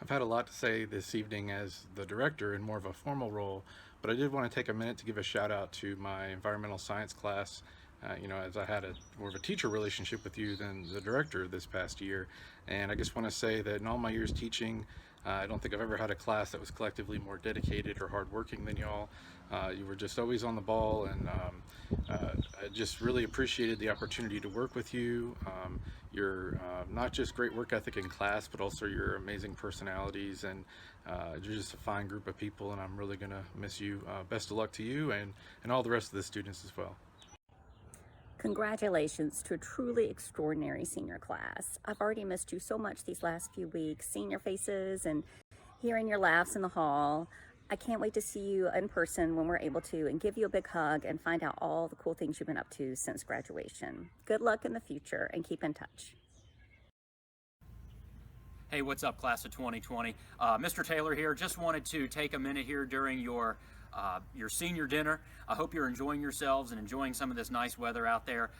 I've had a lot to say this evening as the director in more of a formal role, but I did want to take a minute to give a shout out to my environmental science class. As I had more of a teacher relationship with you than the director this past year. And I just want to say that in all my years teaching, I don't think I've ever had a class that was collectively more dedicated or hardworking than y'all. You were just always on the ball, and I just really appreciated the opportunity to work with you. Your not just great work ethic in class, but also your amazing personalities, and you're just a fine group of people, and I'm really going to miss you. Best of luck to you and all the rest of the students as well. Congratulations to a truly extraordinary senior class. I've already missed you so much these last few weeks, seeing your faces and hearing your laughs in the hall. I can't wait to see you in person when we're able to and give you a big hug and find out all the cool things you've been up to since graduation. Good luck in the future and keep in touch. Hey, what's up, class of 2020? Mr. Taylor here. Just wanted to take a minute here during your senior dinner. I hope you're enjoying yourselves and enjoying some of this nice weather out there.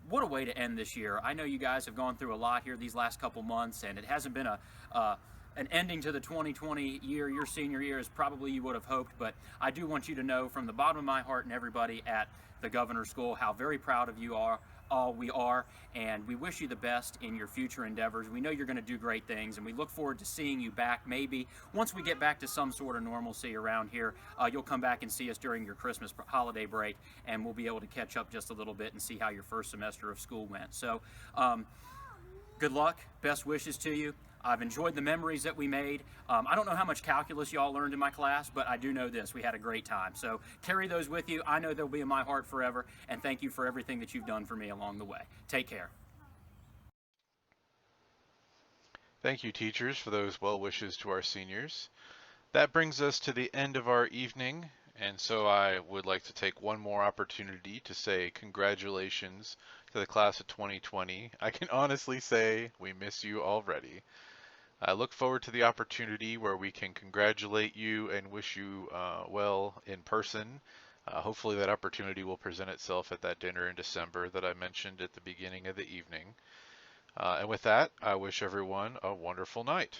What a way to end this year. I know you guys have gone through a lot here these last couple months, and it hasn't been an ending to the 2020 year. Your senior year as probably you would have hoped, but I do want you to know from the bottom of my heart and everybody at the Governor's School how very proud of you we are, and we wish you the best in your future endeavors. We know you're going to do great things, and we look forward to seeing you back maybe once we get back to some sort of normalcy around here. You'll come back and see us during your Christmas holiday break, and we'll be able to catch up just a little bit and see how your first semester of school went. So good luck, best wishes to you. I've enjoyed the memories that we made. I don't know how much calculus y'all learned in my class, but I do know this: we had a great time. So carry those with you. I know they'll be in my heart forever, and thank you for everything that you've done for me along the way. Take care. Thank you, teachers, for those well wishes to our seniors. That brings us to the end of our evening, and so I would like to take one more opportunity to say congratulations to the class of 2020. I can honestly say we miss you already. I look forward to the opportunity where we can congratulate you and wish you well in person. Hopefully that opportunity will present itself at that dinner in December that I mentioned at the beginning of the evening. And with that, I wish everyone a wonderful night.